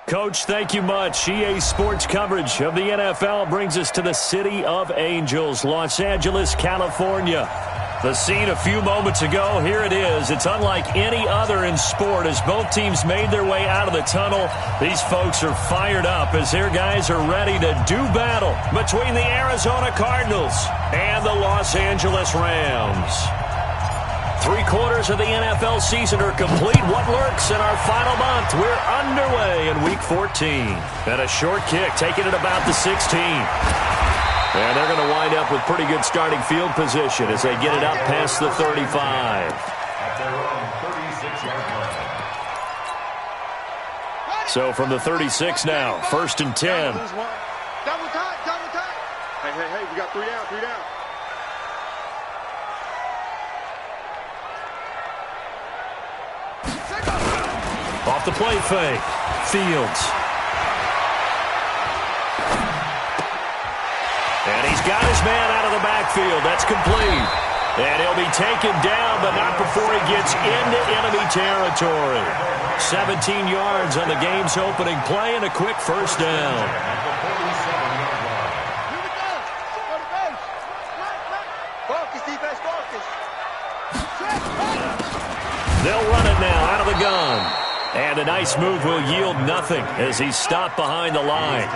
Coach, thank you much. EA Sports coverage of the NFL brings us to the City of Angels, Los Angeles, California. The scene a few moments ago, here it is. It's unlike any other in sport as both teams made their way out of the tunnel. These folks are fired up as their guys are ready to do battle between the Arizona Cardinals and the Los Angeles Rams. 3/4 of the NFL season are complete. What lurks in our final month? We're underway in Week 14. And a short kick taken at about the 16. And they're going to wind up with pretty good starting field position as they get it up past the 35. So from the 36 now, 1st and 10. Double time, double time. Hey, we got 3 down, 3 down. Off the play fake. Fields. And he's got his man out of the backfield. That's complete. And he'll be taken down, but not before he gets into enemy territory. 17 yards on the game's opening play and a quick first down. Focus, defense, focus. They'll run it now out of the gun. And a nice move will yield nothing as he's stopped behind the line.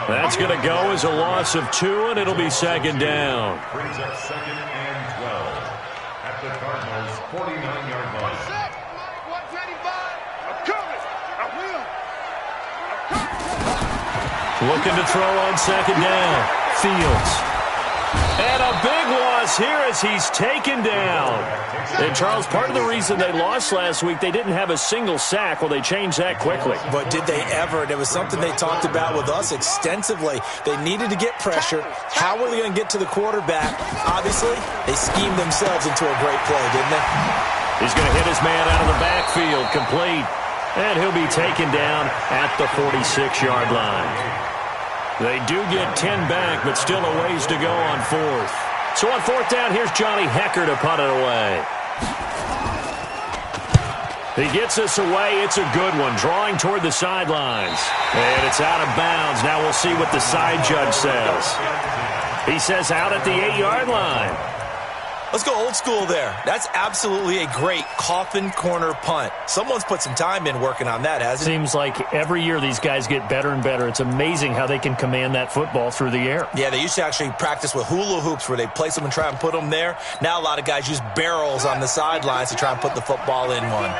That's going to go as a loss of 2, and it'll be 2nd down. Brings up 2nd and 12 at the Cardinals' 49-yard line. 125. I'm coming. I will. Looking to throw on 2nd down. Fields. And a big loss here as he's taken down. And, Charles, part of the reason they lost last week, they didn't have a single sack. Well, they changed that quickly. But did they ever? And it was something they talked about with us extensively. They needed to get pressure. How were they going to get to the quarterback? Obviously, they schemed themselves into a great play, didn't they? He's going to hit his man out of the backfield, complete. And he'll be taken down at the 46-yard line. They do get 10 back, but still a ways to go on 4th. So on 4th down, here's Johnny Hecker to punt it away. He gets us away. It's a good one, drawing toward the sidelines. And it's out of bounds. Now we'll see what the side judge says. He says out at the 8-yard line. Let's go old school there. That's absolutely a great coffin corner punt. Someone's put some time in working on that, hasn't it? Seems like every year these guys get better and better. It's amazing how they can command that football through the air. Yeah, they used to actually practice with hula hoops where they place them and try and put them there. Now a lot of guys use barrels on the sidelines to try and put the football in one.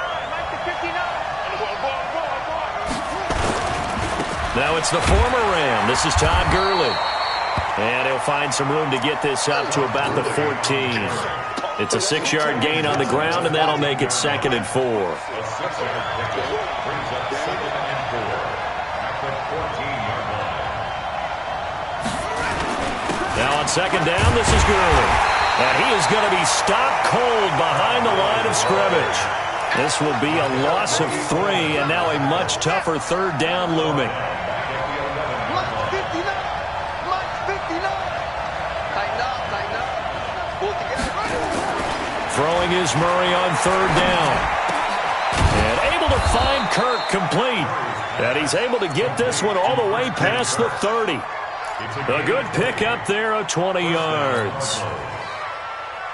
Now it's the former Ram. This is Todd Gurley. And he'll find some room to get this up to about the 14. It's a 6-yard gain on the ground, and that'll make it 2nd and 4. Now on 2nd down, this is Gurley. And he is going to be stopped cold behind the line of scrimmage. This will be a loss of 3, and now a much tougher 3rd down looming. Throwing is Murray on 3rd down. And able to find Kirk complete. And he's able to get this one all the way past the 30. A good pickup there of 20 yards.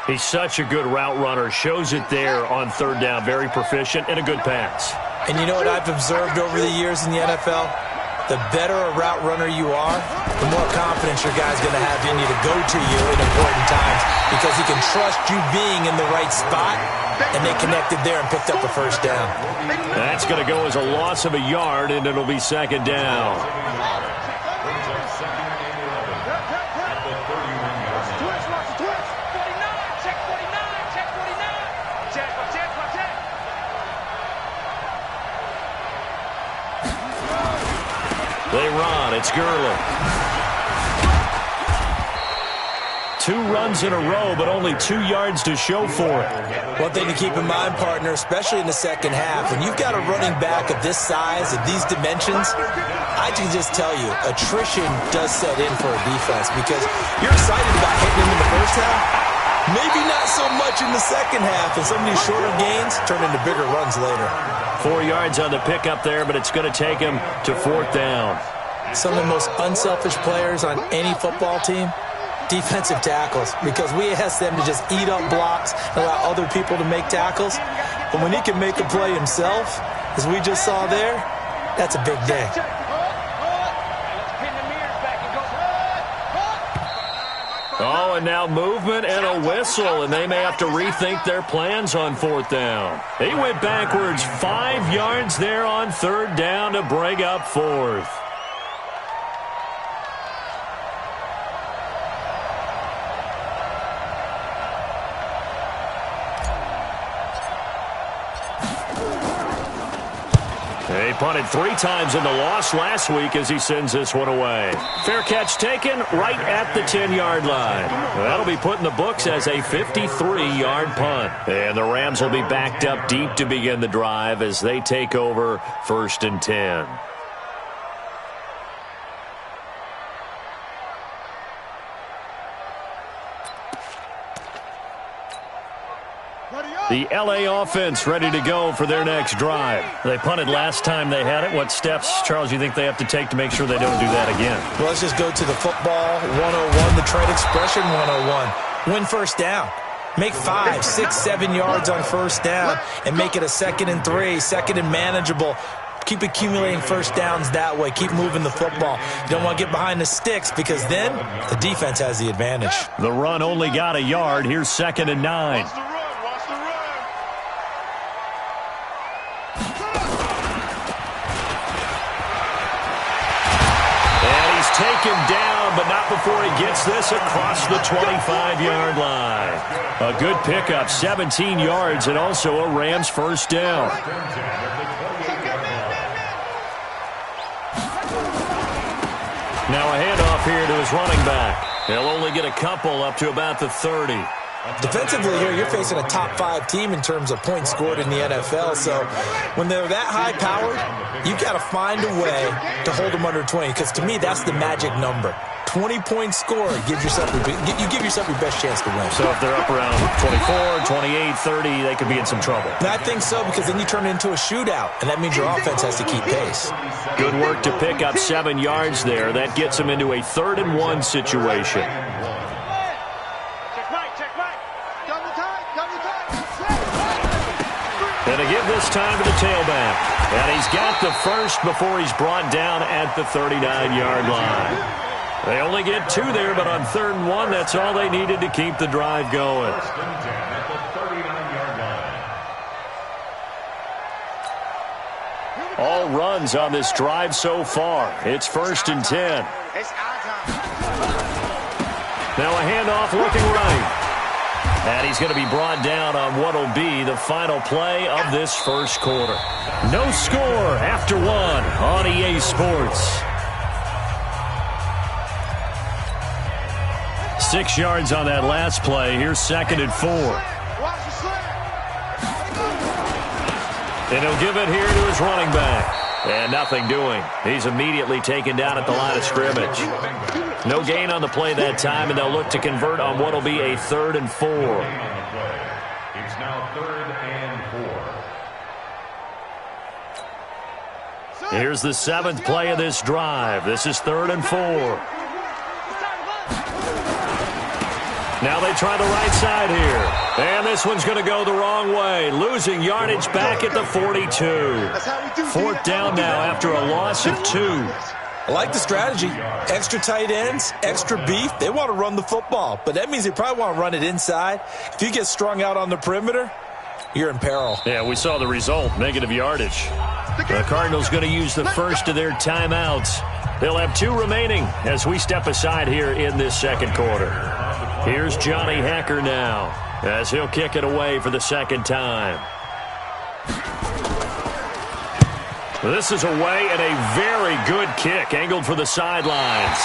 He's such a good route runner. Shows it there on 3rd down. Very proficient and a good pass. And you know what I've observed over the years in the NFL? The better a route runner you are, the more confidence your guy's going to have in you to go to you in important times because he can trust you being in the right spot, and they connected there and picked up a 1st down. That's going to go as a loss of a yard, and it'll be 2nd down. They run. It's Gurley. 2 runs in a row, but only 2 yards to show for it. One thing to keep in mind, partner, especially in the second half, when you've got a running back of this size, of these dimensions, I can just tell you, attrition does set in for a defense because you're excited about hitting him in the first half. Maybe not so much in the second half, and some of these shorter gains turn into bigger runs later. 4 yards on the pickup there, but it's going to take him to 4th down. Some of the most unselfish players on any football team, defensive tackles, because we ask them to just eat up blocks and allow other people to make tackles. But when he can make a play himself, as we just saw there, that's a big day. Oh, and now movement and a whistle, and they may have to rethink their plans on 4th down. They went backwards 5 yards there on 3rd down to bring up 4th. He punted 3 times in the loss last week as he sends this one away. Fair catch taken right at the 10-yard line. That'll be put in the books as a 53-yard punt. And the Rams will be backed up deep to begin the drive as they take over 1st and 10. The L.A. offense ready to go for their next drive. They punted last time they had it. What steps, Charles, you think they have to take to make sure they don't do that again? Well, let's just go to the football 101, the trade expression 101. Win 1st down. Make 5, 6, 7 yards on 1st down and make it a 2nd and 3, 2nd and manageable. Keep accumulating 1st downs that way. Keep moving the football. You don't want to get behind the sticks because then the defense has the advantage. The run only got a yard. Here's 2nd and 9. Taken down, but not before he gets this across the 25-yard line. A good pickup, 17 yards, and also a Rams 1st down. Now a handoff here to his running back. He'll only get a couple up to about the 30. Defensively here, you're facing a top 5 team in terms of points scored in the NFL. So when they're that high-powered, you've got to find a way to hold them under 20. Because to me, that's the magic number. 20-point score, you give yourself your best chance to win. So if they're up around 24, 28, 30, they could be in some trouble. And I think so, because then you turn it into a shootout, and that means your offense has to keep pace. Good work to pick up 7 yards there. That gets them into a 3rd and 1 situation. And to give this time to the tailback. And he's got the first before he's brought down at the 39-yard line. They only get 2 there, but on 3rd and 1, that's all they needed to keep the drive going. All runs on this drive so far. It's 1st and 10. Now a handoff looking right. And he's going to be brought down on what will be the final play of this 1st quarter. No score after 1 on EA Sports. 6 yards on that last play. Here's 2nd and 4. And he'll give it here to his running back. And nothing doing. He's immediately taken down at the line of scrimmage. No gain on the play that time, and they'll look to convert on what will be a 3rd and 4. It's now 3rd and 4. Here's the 7th play of this drive. This is 3rd and 4. Now they try the right side here. And this one's going to go the wrong way. Losing yardage back at the 42. 4th down now after a loss of 2. I like the strategy. Extra tight ends, extra beef. They want to run the football, but that means they probably want to run it inside. If you get strung out on the perimeter, you're in peril. Yeah, we saw the result, negative yardage. The Cardinals going to use the first of their timeouts. They'll have 2 remaining as we step aside here in this 2nd quarter. Here's Johnny Hekker now as he'll kick it away for the 2nd time. This is away and a very good kick angled for the sidelines.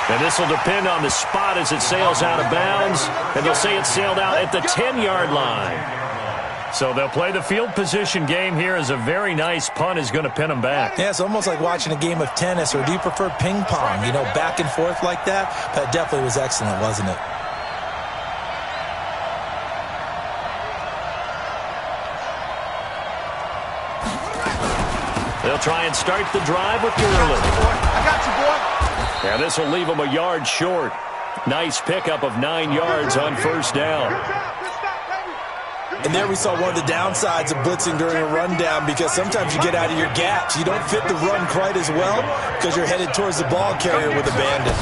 And this will depend on the spot as it sails out of bounds. And they'll say it sailed out at the 10-yard line. So they'll play the field position game here as a very nice punt is going to pin them back. Yeah, it's almost like watching a game of tennis, or do you prefer ping pong? You know, back and forth like that? That definitely was excellent, wasn't it? They'll try and start the drive with Gurley. I got you, boy. And this will leave them a yard short. Nice pickup of 9 yards on first down. And there we saw one of the downsides of blitzing during a rundown, because sometimes you get out of your gaps. You don't fit the run quite as well because you're headed towards the ball carrier with a bandit.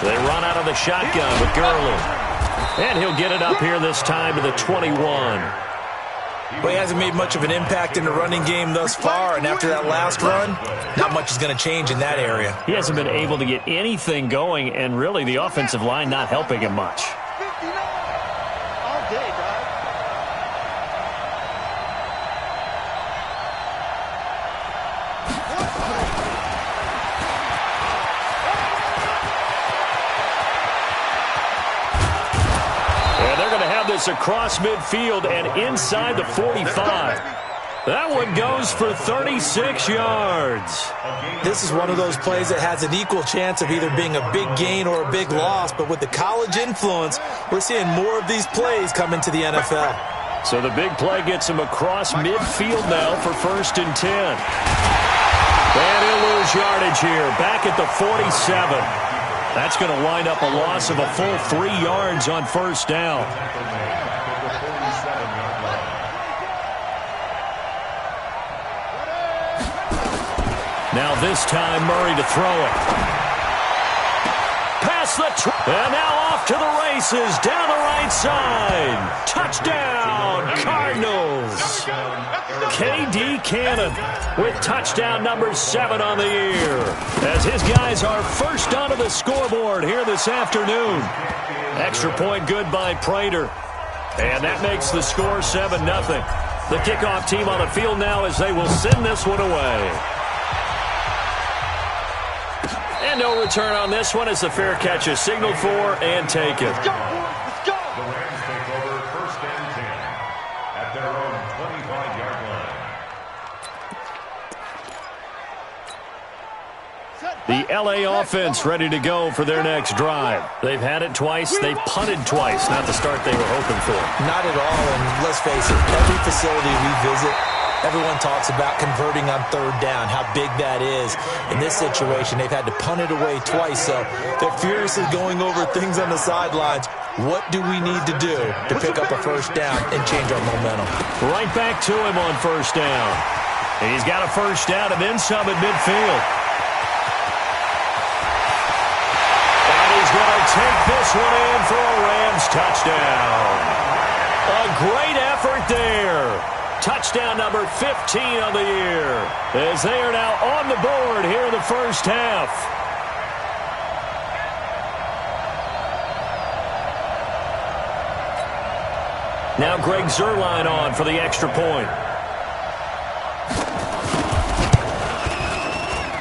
They run out of the shotgun with Gurley. And he'll get it up here this time to the 21. Well, he hasn't made much of an impact in the running game thus far, and after that last run, not much is going to change in that area. He hasn't been able to get anything going, and really the offensive line not helping him much. All day, dog. Across midfield and inside the 45. That one goes for 36 yards. This is one of those plays that has an equal chance of either being a big gain or a big loss, but with the college influence, we're seeing more of these plays come into the NFL. So the big play gets him across midfield now for 1st and 10. And he'll lose yardage here, back at the 47. That's going to wind up a loss of a full 3 yards on first down. Now this time Murray to throw it. Pass the and now off to the races down the right side. Touchdown Cardinals. K.D. Cannon with touchdown number 7 on the year, as his guys are first onto the scoreboard here this afternoon. Extra point good by Prater. And that makes the score 7-0. The kickoff team on the field now as they will send this one away. And no return on this one as the fair catch is signaled for and taken. Let's go, boys. Let's go. The Rams take over 1st and 10 at their own 25-yard line. The L.A. offense ready to go for their next drive. They've had it twice. They've punted twice. Not the start they were hoping for. Not at all, and let's face it, every facility we visit, everyone talks about converting on 3rd down, how big that is. In this situation, they've had to punt it away twice, so they're furiously going over things on the sidelines. What do we need to do to pick up a 1st down and change our momentum? Right back to him on 1st down. He's got a 1st down and then some at midfield. And he's going to take this one in for a Rams touchdown. A great effort there. Touchdown number 15 on the year, as they are now on the board here in the first half. Now Greg Zuerlein on for the extra point.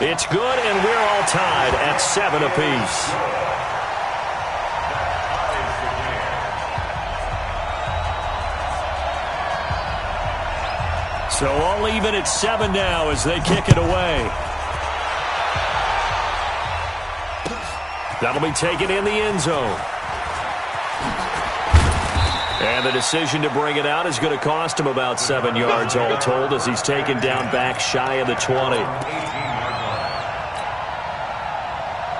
It's good, and we're all tied at 7 apiece. So all even at 7 now as they kick it away. That'll be taken in the end zone. And the decision to bring it out is going to cost him about 7 yards all told, as he's taken down back shy of the 20.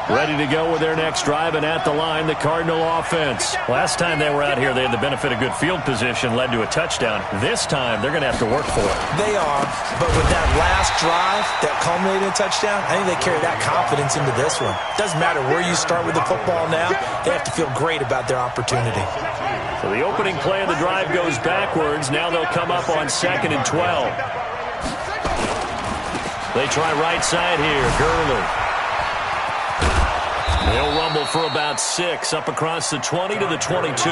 Ready to go with their next drive, and at the line, the Cardinal offense. Last time they were out here, they had the benefit of good field position, led to a touchdown. This time, they're going to have to work for it. They are, but with that last drive that culminated in a touchdown, I think they carry that confidence into this one. Doesn't matter where you start with the football now, they have to feel great about their opportunity. So the opening play of the drive goes backwards. Now they'll come up on 2nd and 12. They try right side here, Gurley. They'll rumble for about 6 up across the 20 to the 22.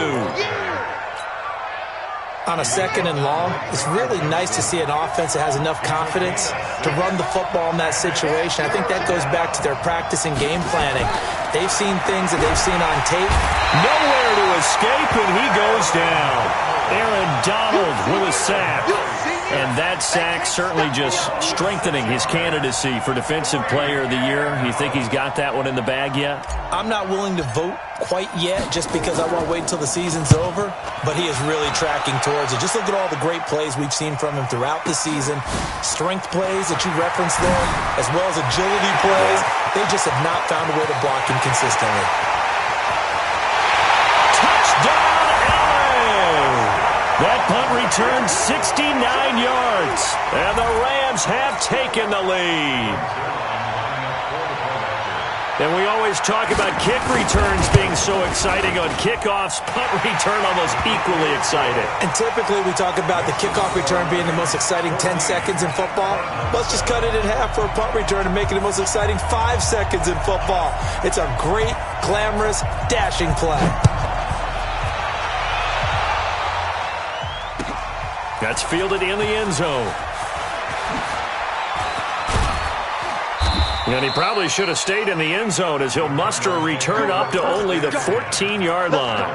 On a 2nd and long, it's really nice to see an offense that has enough confidence to run the football in that situation. I think that goes back to their practice and game planning. They've seen things that they've seen on tape. Nowhere to escape, and he goes down. Aaron Donald with a sack. And that sack certainly just strengthening his candidacy for Defensive Player of the Year. You think he's got that one in the bag yet? I'm not willing to vote quite yet just because I want to wait until the season's over, but he is really tracking towards it. Just look at all the great plays we've seen from him throughout the season. Strength plays that you referenced there, as well as agility plays. They just have not found a way to block him consistently. Touchdown, LA! That punt returned 69 yards, and the Rams have taken the lead. And we always talk about kick returns being so exciting on kickoffs. Punt return almost equally exciting. And typically we talk about the kickoff return being the most exciting 10 seconds in football. Let's just cut it in half for a punt return and make it the most exciting 5 seconds in football. It's a great, glamorous, dashing play. That's fielded in the end zone. And he probably should have stayed in the end zone as he'll muster a return up to only the 14-yard line.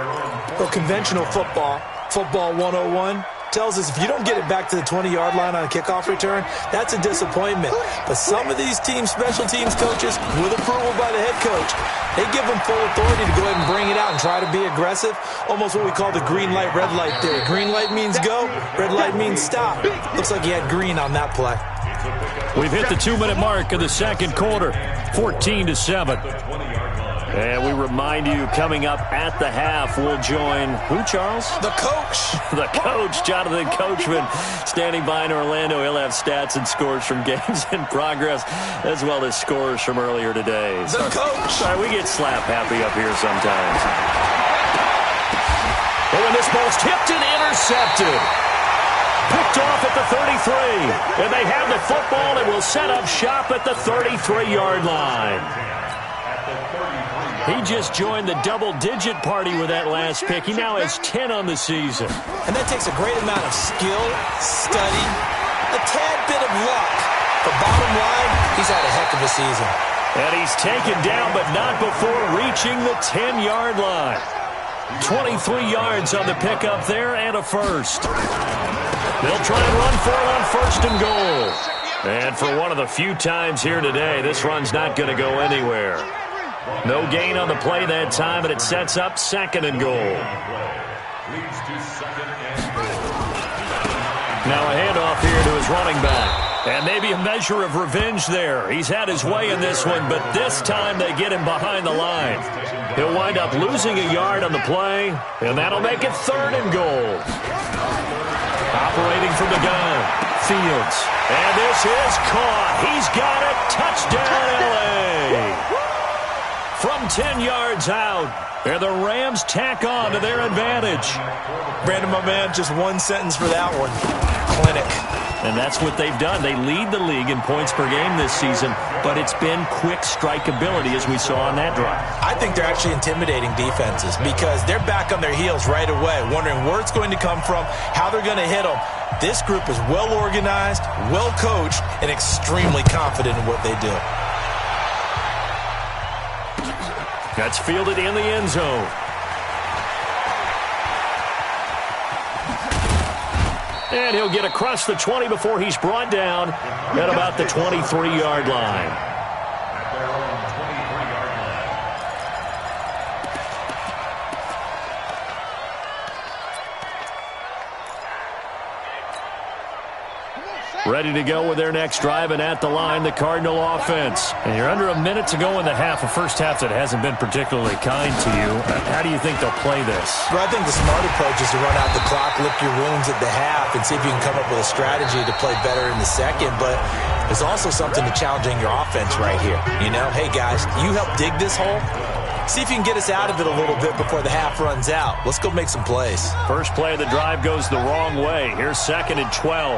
Well, conventional football, football 101, tells us if you don't get it back to the 20-yard line on a kickoff return, that's a disappointment. But some of these special teams coaches, with approval by the head coach, they give them full authority to go ahead and bring it out and try to be aggressive. Almost what we call the green light, red light theory. Green light means go, red light means stop. Looks like he had green on that play. We've hit the 2-minute mark of the second quarter, 14-7. And we remind you, coming up at the half, we'll join who, Charles? The coach. The coach, Jonathan Coachman, standing by in Orlando. He'll have stats and scores from games in progress, as well as scores from earlier today. The coach. Sorry, we get slap happy up here sometimes. Oh, and this ball's tipped and intercepted. Picked off at the 33. And they have the football and will set up shop at the 33-yard line. He just joined the double-digit party with that last pick. He now has 10 on the season. And that takes a great amount of skill, study, a tad bit of luck. But bottom line, he's had a heck of a season. And he's taken down, but not before reaching the 10-yard line. 23 yards on the pickup there and a first. They'll try and run for it on first and goal. And for one of the few times here today, this run's not going to go anywhere. No gain on the play that time, and it sets up second and goal. Now a handoff here to his running back. And maybe a measure of revenge there. He's had his way in this one, but this time they get him behind the line. He'll wind up losing a yard on the play, and that'll make it third and goal. Operating from the gun, Fields. And this is caught. He's got it. Touchdown, L.A. From 10 yards out, and the Rams tack on to their advantage. Brandon, my man, just one sentence for that one. Clinic. And that's what they've done. They lead the league in points per game this season, but it's been quick strike ability as we saw on that drive. I think they're actually intimidating defenses because they're back on their heels right away, wondering where it's going to come from, how they're going to hit them. This group is well organized, well coached, and extremely confident in what they do. That's fielded in the end zone. And he'll get across the 20 before he's brought down at about the 23-yard line. Ready to go with their next drive, and at the line, the Cardinal offense. And you're under a minute to go in the half, a first half that hasn't been particularly kind to you. How do you think they'll play this? Well, I think the smart approach is to run out the clock, lick your wounds at the half, and see if you can come up with a strategy to play better in the second. But there's also something to challenging your offense right here. You know, hey, guys, you help dig this hole. See if you can get us out of it a little bit before the half runs out. Let's go make some plays. First play of the drive goes the wrong way. Here's 2nd and 12.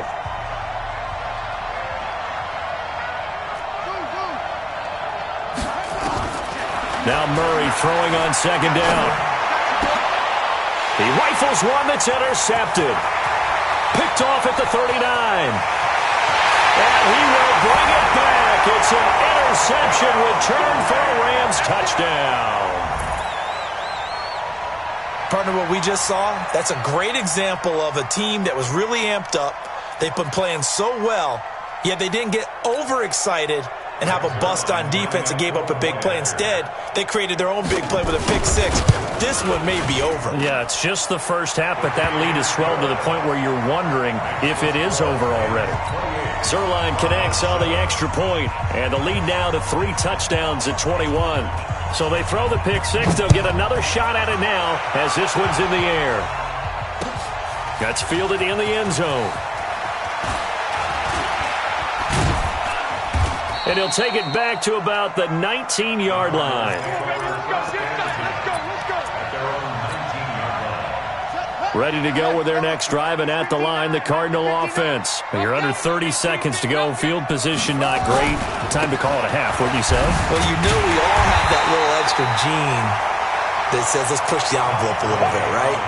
Now Murray throwing on 2nd down. He rifles one that's intercepted. Picked off at the 39. And he will bring it back. It's an interception return for a Rams touchdown. Partner, what we just saw, that's a great example of a team that was really amped up, They've been playing so well, yet they didn't get overexcited and have a bust on defense and gave up a big play. Instead, they created their own big play with a pick six. This one may be over. Yeah, it's just the first half, but that lead has swelled to the point where you're wondering if it is over already. Zerline connects on the extra point, and the lead now to 3 touchdowns at 21. So they throw the pick six. They'll get another shot at it now as this one's in the air. That's fielded in the end zone. And he'll take it back to about the 19-yard line. Ready to go with their next drive, and at the line, the Cardinal offense. You're under 30 seconds to go. Field position not great. Time to call it a half, wouldn't you say? Well, you know we all have that little extra gene that says let's push the envelope a little bit, right?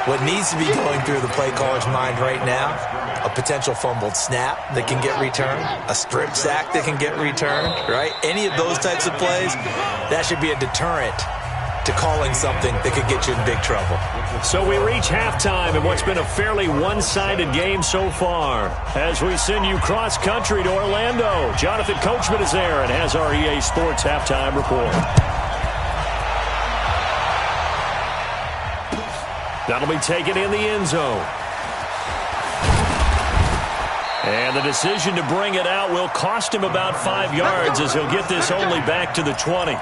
What needs to be going through the play caller's mind right now, a potential fumbled snap that can get returned, a strip sack that can get returned, right? Any of those types of plays, that should be a deterrent to calling something that could get you in big trouble. So we reach halftime in what's been a fairly one-sided game so far. As we send you cross-country to Orlando, Jonathan Coachman is there and has our EA Sports halftime report. That'll be taken in the end zone. And the decision to bring it out will cost him about 5 yards as he'll get this only back to the 20.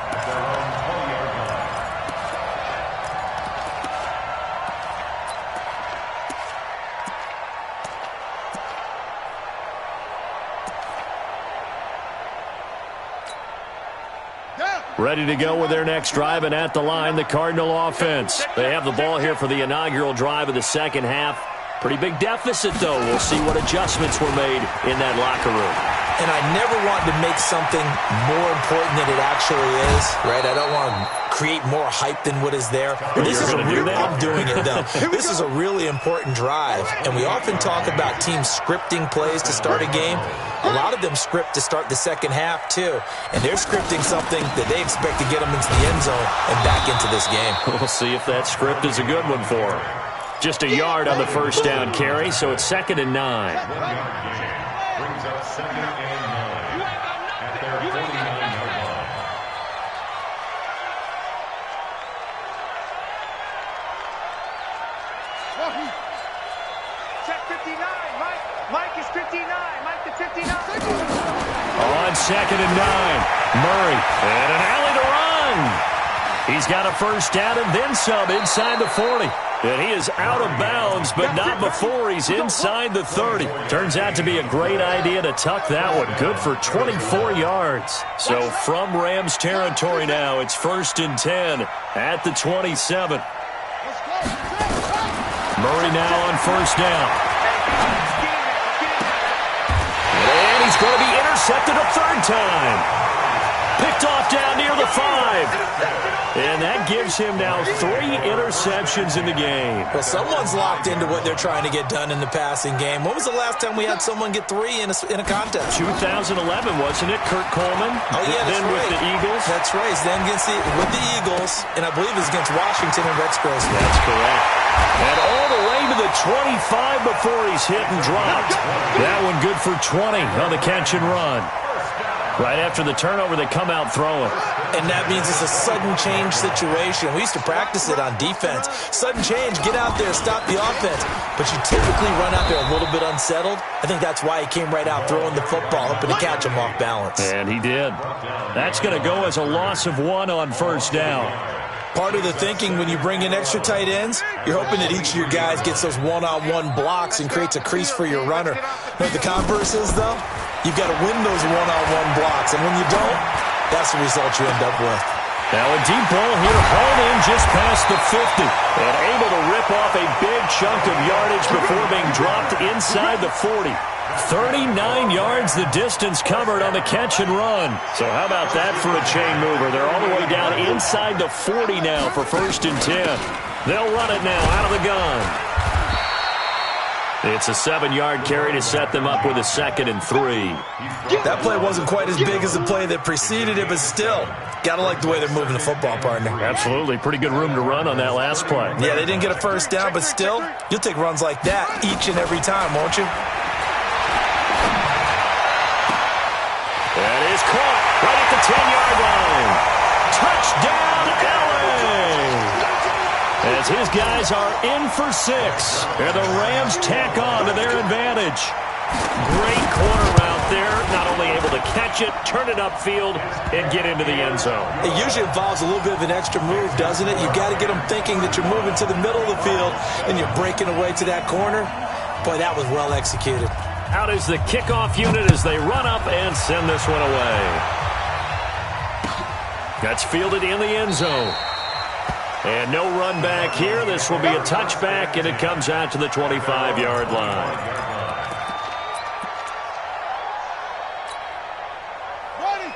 Ready to go with their next drive, and at the line, the Cardinal offense. They have the ball here for the inaugural drive of the second half. Pretty big deficit, though. We'll see what adjustments were made in that locker room. And I never want to make something more important than it actually is, right? I don't want to create more hype than what is there. This is I'm doing it, though. This is a really important drive, and we often talk about teams scripting plays to start a game. A lot of them script to start the second half, too. And they're scripting something that they expect to get them into the end zone and back into this game. We'll see if that script is a good one for them. Just a yard on the first down carry, so it's 2nd and 9. 1-yard gain brings up 2nd and 9 at their 49-yard line. Check 59, Mike. Mike is 59. Mike to 59. On 2nd and 9, Murray, and an alley to run. He's got a first down and then some inside the 40. And he is out of bounds, but not before he's inside the 30. Turns out to be a great idea to tuck that one. Good for 24 yards. So from Rams territory now, it's 1st and 10 at the 27. Murray now on first down. And he's going to be intercepted a 3rd time. Picked off down near the 5. And that gives him now 3 interceptions in the game. Well, someone's locked into what they're trying to get done in the passing game. When was the last time we had someone get 3 in a contest? 2011, wasn't it? Kurt Coleman? Oh, yeah, that's then right. with the Eagles? That's right. Then with the Eagles, and I believe it was against Washington and Rex Grossman. That's correct. And all the way to the 25 before he's hit and dropped. That one good for 20 on the catch and run. Right after the turnover, they come out throwing. And that means it's a sudden change situation. We used to practice it on defense. Sudden change, get out there, stop the offense. But you typically run out there a little bit unsettled. I think that's why he came right out throwing the football, hoping to catch him off balance. And he did. That's going to go as a loss of 1 on first down. Part of the thinking when you bring in extra tight ends, you're hoping that each of your guys gets those one-on-one blocks and creates a crease for your runner. Know what the converse is, though? You've got to win those one-on-one blocks, and when you don't, that's the result you end up with. Now a deep ball here, hauled in just past the 50, and able to rip off a big chunk of yardage before being dropped inside the 40. 39 yards the distance covered on the catch and run. So how about that for a chain mover? They're all the way down inside the 40 now for 1st and 10. They'll run it now out of the gun. It's a 7-yard carry to set them up with a 2nd and 3. That play wasn't quite as big as the play that preceded it, but still, gotta like the way they're moving the football, partner. Absolutely. Pretty good room to run on that last play. Yeah, they didn't get a first down, but still, you'll take runs like that each and every time, won't you? right at the 10-yard line. Touchdown, LA! As his guys are in for 6, and the Rams tack on to their advantage. Great corner route there. Not only able to catch it, turn it upfield, and get into the end zone. It usually involves a little bit of an extra move, doesn't it? You've got to get them thinking that you're moving to the middle of the field, and you're breaking away to that corner. Boy, that was well executed. Out is the kickoff unit as they run up and send this one away. That's fielded in the end zone. And no run back here. This will be a touchback, and it comes out to the 25-yard line.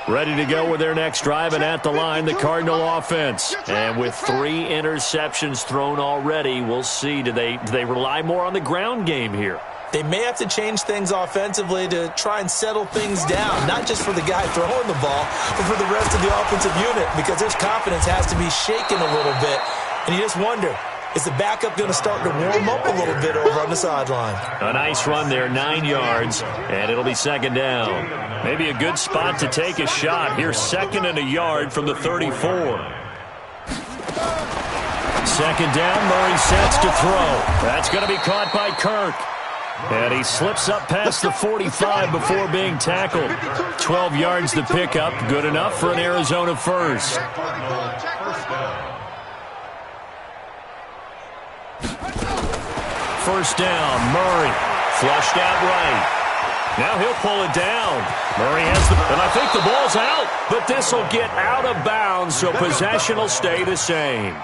Ready to go with their next drive, and at the line, the Cardinal offense. And with 3 interceptions thrown already, we'll see. Do they rely more on the ground game here? They may have to change things offensively to try and settle things down, not just for the guy throwing the ball, but for the rest of the offensive unit, because his confidence has to be shaken a little bit. And you just wonder, is the backup going to start to warm up a little bit over on the sideline? A nice run there, 9 yards, and it'll be second down. Maybe a good spot to take a shot. Here's 2nd and a yard from the 34. Second down, Murray sets to throw. That's going to be caught by Kirk. And he slips up past the 45 before being tackled. 12 yards to pick up. Good enough for an Arizona first. First down, Murray. Flushed out right. Now he'll pull it down. Murray has the... And I think the ball's out. But this will get out of bounds, so possession will stay the same.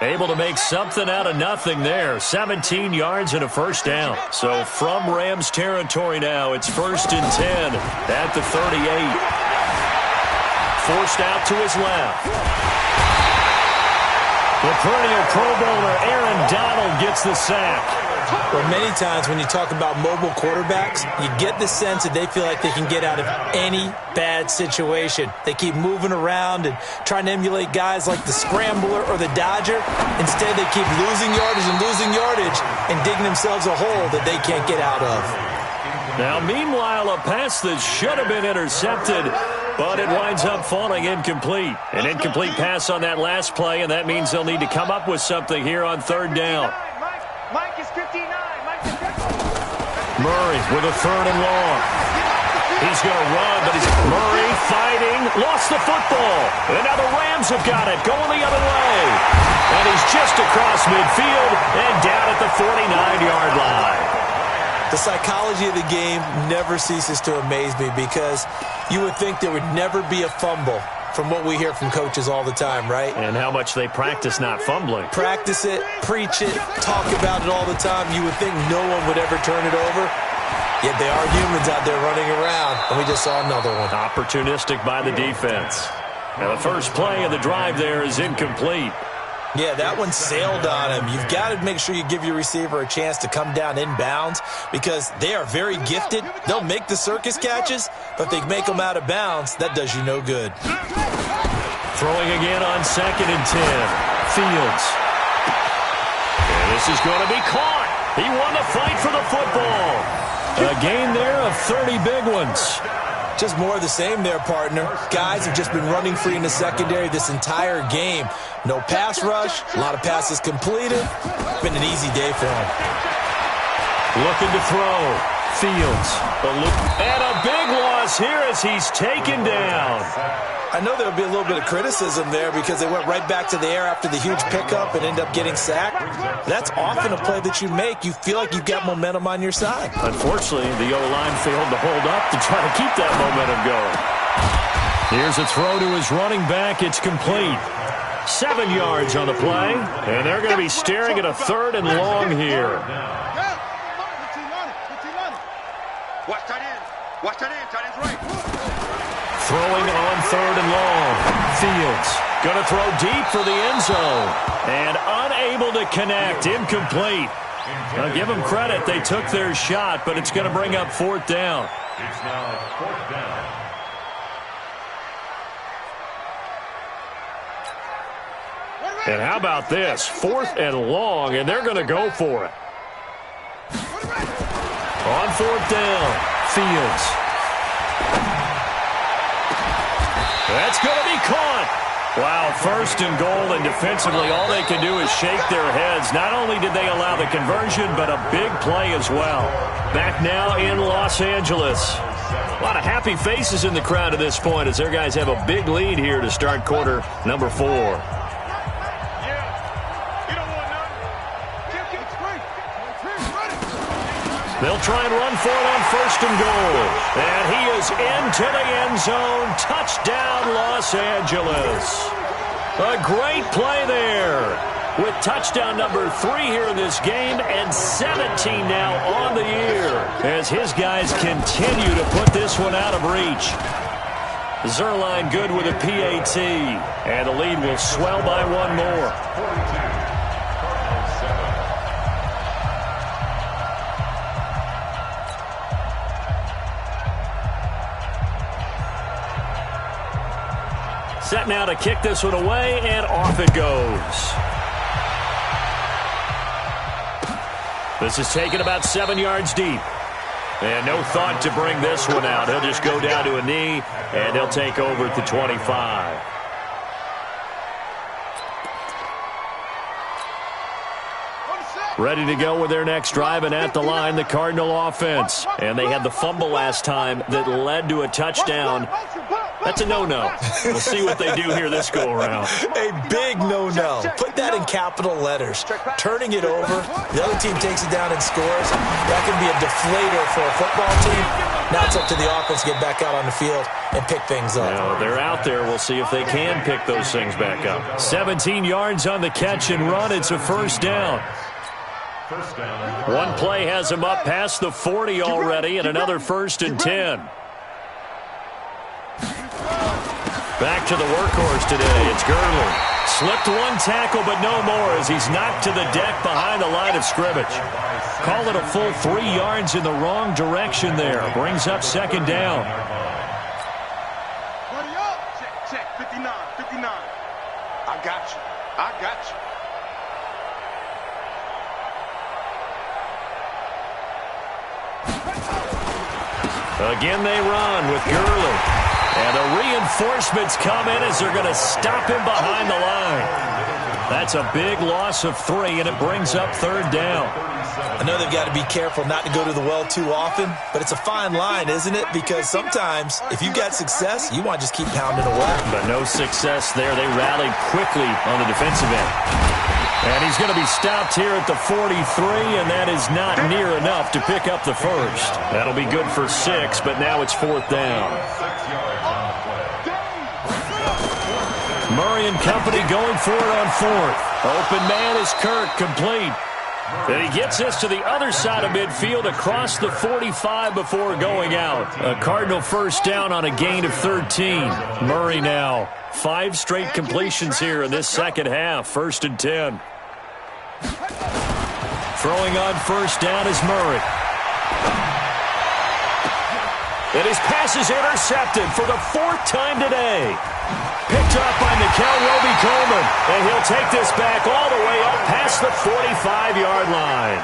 Able to make something out of nothing there. 17 yards and a first down. So from Rams territory now, it's 1st and 10 at the 38. Forced out to his left. The perennial Pro Bowler Aaron Donald gets the sack. Well, many times when you talk about mobile quarterbacks, you get the sense that they feel like they can get out of any bad situation. They keep moving around and trying to emulate guys like the Scrambler or the Dodger. Instead, they keep losing yardage and digging themselves a hole that they can't get out of. Now, meanwhile, a pass that should have been intercepted, but it winds up falling incomplete. An incomplete pass on that last play, and that means they'll need to come up with something here on 3rd down. Mike is 59. Murray with a 3rd and long. He's going to run, but Murray fighting, lost the football. And now the Rams have got it, going the other way. And he's just across midfield and down at the 49-yard line. The psychology of the game never ceases to amaze me, because you would think there would never be a fumble from what we hear from coaches all the time, right? And how much they practice not fumbling. Practice it, preach it, talk about it all the time. You would think no one would ever turn it over. Yet they are humans out there running around, and we just saw another one. Opportunistic by the defense. Now the first play of the drive there is incomplete. Yeah, that one sailed on him. You've got to make sure you give your receiver a chance to come down inbounds, because they are very gifted. They'll make the circus catches, but if they make them out of bounds, that does you no good. Throwing again on 2nd and 10. Fields. And this is going to be caught. He won the fight for the football. A gain there of 30 big ones. Just more of the same there, partner. Guys have just been running free in the secondary this entire game. No pass rush, a lot of passes completed. Been an easy day for him. Looking to throw. Fields. And a big loss here as he's taken down. I know there'll be a little bit of criticism there because they went right back to the air after the huge pickup and end up getting sacked. That's often a play that you make. You feel like you've got momentum on your side. Unfortunately, the O-line failed to hold up to try to keep that momentum going. Here's a throw to his running back. It's complete. 7 yards on the play, and they're going to be staring at a 3rd and long here. Watch tight end. Watch tight end. Tight end's right. Throwing on 3rd and long. Fields going to throw deep for the end zone. And unable to connect. Incomplete. Now give them credit. They took their shot, but it's going to bring up 4th down. It's now 4th down. And how about this? 4th and long, and they're going to go for it. On 4th down, Fields. That's going to be caught. Wow, first and goal, and defensively all they can do is shake their heads. Not only did they allow the conversion, but a big play as well. Back now in Los Angeles. A lot of happy faces in the crowd at this point as their guys have a big lead here to start quarter number 4. They'll try and run for it on first and goal. And he is into the end zone. Touchdown, Los Angeles. A great play there. With touchdown number 3 here in this game and 17 now on the year as his guys continue to put this one out of reach. Zerline good with a PAT. And the lead will swell by one more. Set now to kick this one away, and off it goes. This is taken about 7 yards deep. And no thought to bring this one out. He'll just go down to a knee, and they'll take over at the 25. Ready to go with their next drive, and at the line, the Cardinal offense. And they had the fumble last time that led to a touchdown. That's a no-no. We'll see what they do here this go-around. A big no-no. Put that in capital letters. Turning it over, the other team takes it down and scores. That can be a deflator for a football team. Now it's up to the offense to get back out on the field and pick things up. Now, they're out there. We'll see if they can pick those things back up. 17 yards on the catch and run. It's a first down. One play has him up past the 40 already, and another first and 10. Back to the workhorse today. It's Gurley. Slipped one tackle, but no more as he's knocked to the deck behind the line of scrimmage. Call it a full 3 yards in the wrong direction there. Brings up second down. Check, 59. I got you. Again they run with Gurley. And the reinforcements come in as they're going to stop him behind the line. That's a big loss of 3, and it brings up third down. I know they've got to be careful not to go to the well too often, but it's a fine line, isn't it? Because sometimes, if you've got success, you want to just keep pounding away. But no success there. They rallied quickly on the defensive end. And he's going to be stopped here at the 43, and that is not near enough to pick up the first. That'll be good for 6, but now it's fourth down. Murray and company going for it on fourth. Open man is Kirk, complete. And he gets this to the other side of midfield across the 45 before going out. A Cardinal first down on a gain of 13. Murray now 5 straight completions here in this second half. First and 10. Throwing on first down is Murray. And his pass is intercepted for the 4th time today. Picked up by Nickel Roby-Coleman. And he'll take this back all the way up past the 45-yard line.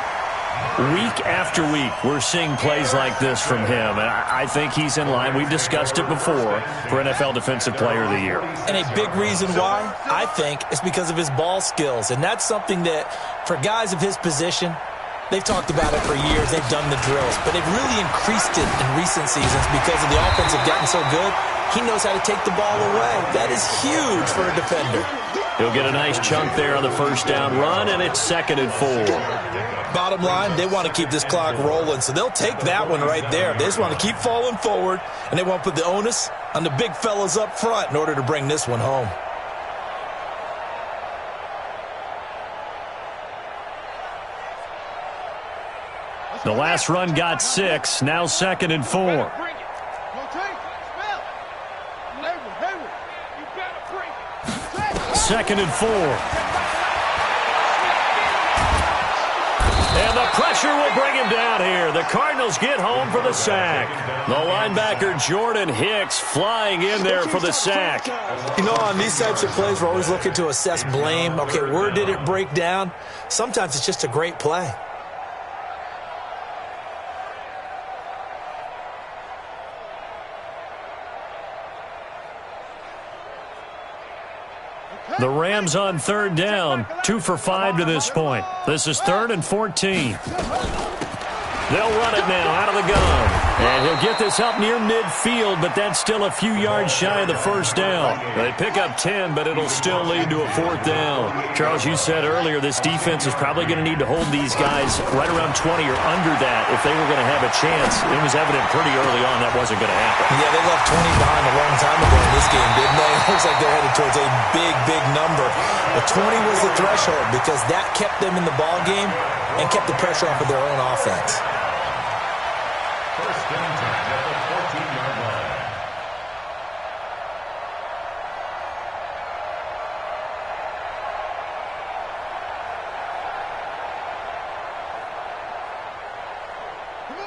Week after week, we're seeing plays like this from him. And I think he's in line. We've discussed it before for NFL Defensive Player of the Year. And a big reason why, I think, is because of his ball skills. And that's something that, for guys of his position, they've talked about it for years. They've done the drills. But they've really increased it in recent seasons because of the offense have gotten so good. He knows how to take the ball away. That is huge for a defender. He'll get a nice chunk there on the first down run, and it's 2nd and 4. Bottom line, they want to keep this clock rolling, so they'll take that one right there. They just want to keep falling forward, and they want to put the onus on the big fellas up front in order to bring this one home. The last run got 6, now 2nd and 4. Second and 4. And the pressure will bring him down here. The Cardinals get home for the sack. The linebacker Jordan Hicks flying in there for the sack. You know, on these types of plays, we're always looking to assess blame. Okay, where did it break down? Sometimes it's just a great play. The Rams on third down, 2 for 5 to this point. This is 3rd and 14. They'll run it now out of the gun. And he'll get this up near midfield, but that's still a few yards shy of the first down. They pick up 10, but it'll still lead to a 4th down. Charles, you said earlier this defense is probably going to need to hold these guys right around 20 or under that if they were going to have a chance. It was evident pretty early on that wasn't going to happen. Yeah, they left 20 behind a long time ago in this game, didn't they? It looks like they're headed towards a big, big number. But 20 was the threshold because that kept them in the ball game and kept the pressure off of their own offense. First down time at the 14-yard line.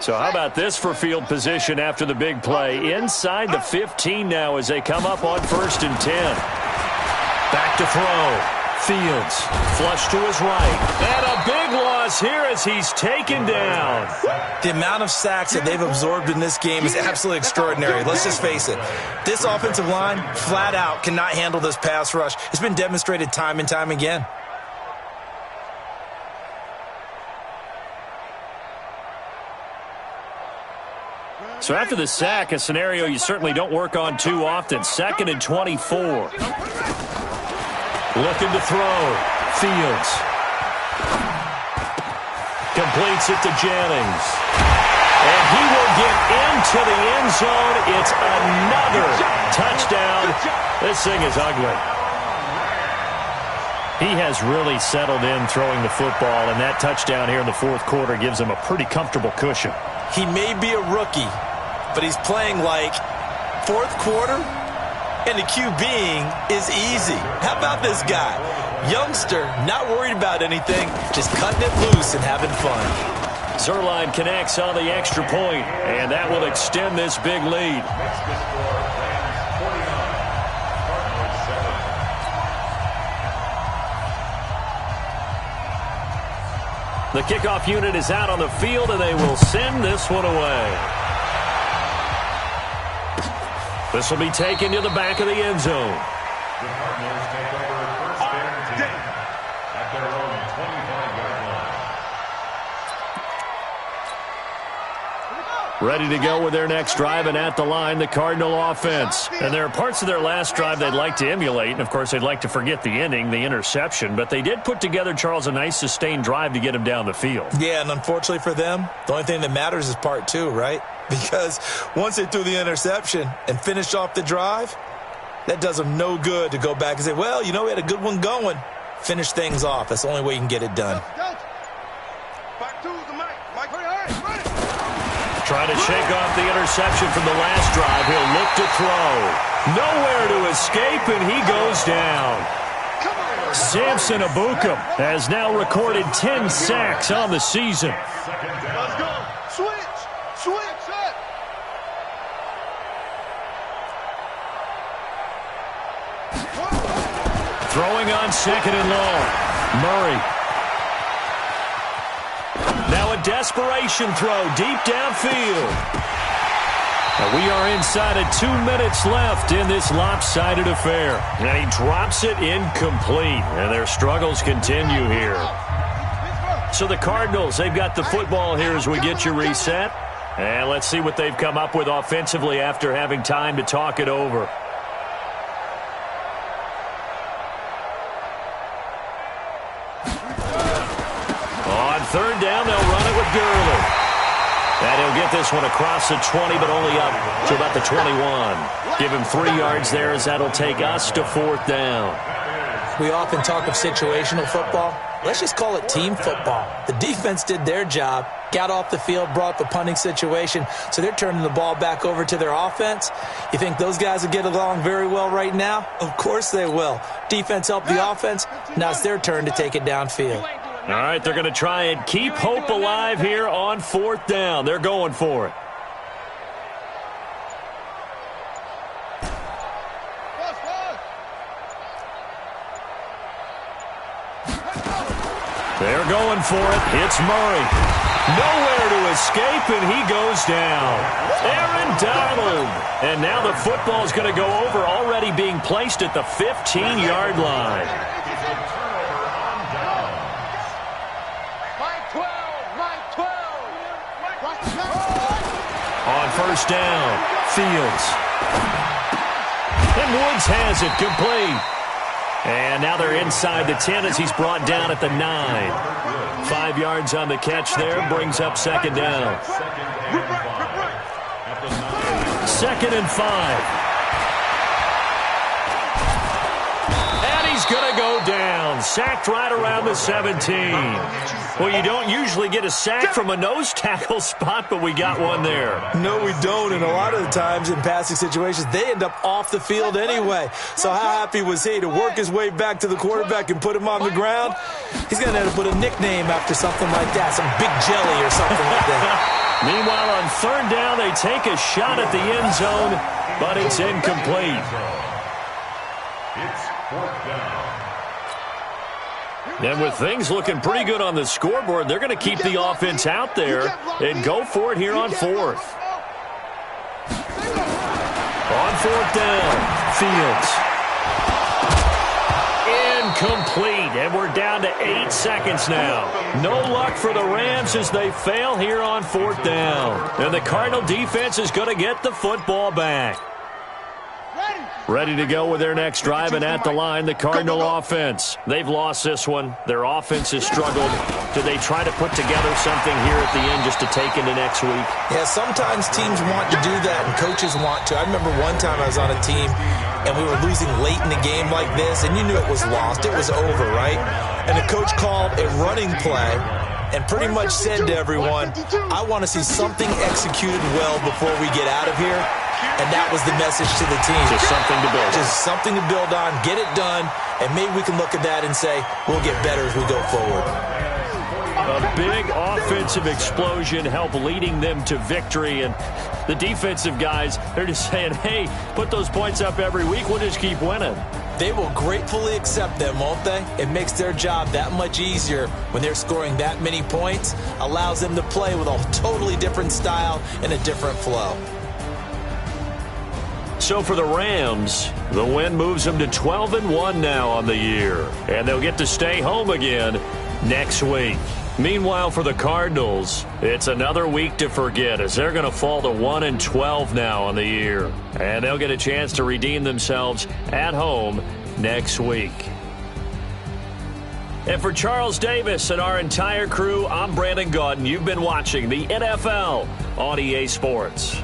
So how about this for field position after the big play? Inside the 15 now as they come up on 1st and 10. Back to throw. Fields, flush to his right. And a big loss here as he's taken down. The amount of sacks that they've absorbed in this game is absolutely extraordinary. Let's just face it. This offensive line, flat out, cannot handle this pass rush. It's been demonstrated time and time again. So after the sack, a scenario you certainly don't work on too often. 2nd and 24. Looking to throw. Fields. Completes it to Jennings. And he will get into the end zone. It's another touchdown. This thing is ugly. He has really settled in throwing the football, and that touchdown here in the 4th quarter gives him a pretty comfortable cushion. He may be a rookie, but he's playing like 4th quarter. And the QBing is easy. How about this guy? Youngster, not worried about anything, just cutting it loose and having fun. Zerline connects on the extra point, and that will extend this big lead. Makes the score Rams 49, Cardinals 7. The kickoff unit is out on the field, and they will send this one away. This will be taken to the back of the end zone. The Cardinals take over 1st and 10 at their own 25-yard line. Ready to go with their next drive, and at the line, the Cardinal offense. And there are parts of their last drive they'd like to emulate, and of course they'd like to forget the ending, the interception, but they did put together, Charles, a nice sustained drive to get him down the field. Yeah, and unfortunately for them, the only thing that matters is part 2, right? Because once they threw the interception and finished off the drive, that does them no good to go back and say, well, you know, we had a good one going. Finish things off. That's the only way you can get it done. Trying to shake off the interception from the last drive. He'll look to throw. Nowhere to escape, and he goes down. Samson Ebukam has now recorded 10 sacks on the season. Let's go. Switch. Set. Throwing on 2nd and long. Murray. Now a desperation throw deep downfield. And we are inside of 2 minutes left in this lopsided affair. And he drops it incomplete. And their struggles continue here. So the Cardinals, they've got the football here as we get you reset. And let's see what they've come up with offensively after having time to talk it over. On 3rd down, they'll run it with Gurley. And he'll get this one across the 20, but only up to about the 21. Give him 3 yards there as that'll take us to 4th down. We often talk of situational football. Let's just call it team football. The defense did their job, got off the field, brought the punting situation, so they're turning the ball back over to their offense. You think those guys will get along very well right now? Of course they will. Defense helped the offense. Now it's their turn to take it downfield. All right, they're going to try and keep hope alive here on 4th down. They're going for it. They're going for it. It's Murray. Nowhere to escape, and he goes down. Aaron Donald. And now the football is going to go over, already being placed at the 15-yard line. On first down, Fields. And Woods has it complete. And now they're inside the 10 as he's brought down at the 9. 5 yards on the catch there, brings up second down. 2nd and 5. And he's going to go down. Sacked right around the 17. Well, you don't usually get a sack from a nose tackle spot, but we got one there. No, we don't, and a lot of the times in passing situations, they end up off the field anyway. So how happy was he to work his way back to the quarterback and put him on the ground? He's going to have to put a nickname after something like that, some Big Jelly or something like that. Meanwhile, on third down, they take a shot at the end zone, but it's incomplete. It's 4th down. And with things looking pretty good on the scoreboard, they're going to keep the offense out there and go for it here on 4th. On 4th down, Fields. Incomplete, and we're down to 8 seconds now. No luck for the Rams as they fail here on 4th down. And the Cardinal defense is going to get the football back. Ready to go with their next drive, and at the line, the Cardinal offense. They've lost this one. Their offense has struggled. Do they try to put together something here at the end just to take into next week? Yeah, sometimes teams want to do that, and coaches want to. I remember one time I was on a team, and we were losing late in the game like this, and you knew it was lost. It was over, right? And the coach called a running play and pretty much said to everyone, I want to see something executed well before we get out of here. And that was the message to the team. Just something to build on. Just something to build on, get it done, and maybe we can look at that and say, we'll get better as we go forward. A big offensive explosion helped leading them to victory, and the defensive guys, they're just saying, hey, put those points up every week, we'll just keep winning. They will gratefully accept them, won't they? It makes their job that much easier when they're scoring that many points, allows them to play with a totally different style and a different flow. So for the Rams, the win moves them to 12-1 now on the year, and they'll get to stay home again next week. Meanwhile, for the Cardinals, it's another week to forget as they're going to fall to 1-12 now on the year, and they'll get a chance to redeem themselves at home next week. And for Charles Davis and our entire crew, I'm Brandon Gaudin. You've been watching the NFL on EA Sports.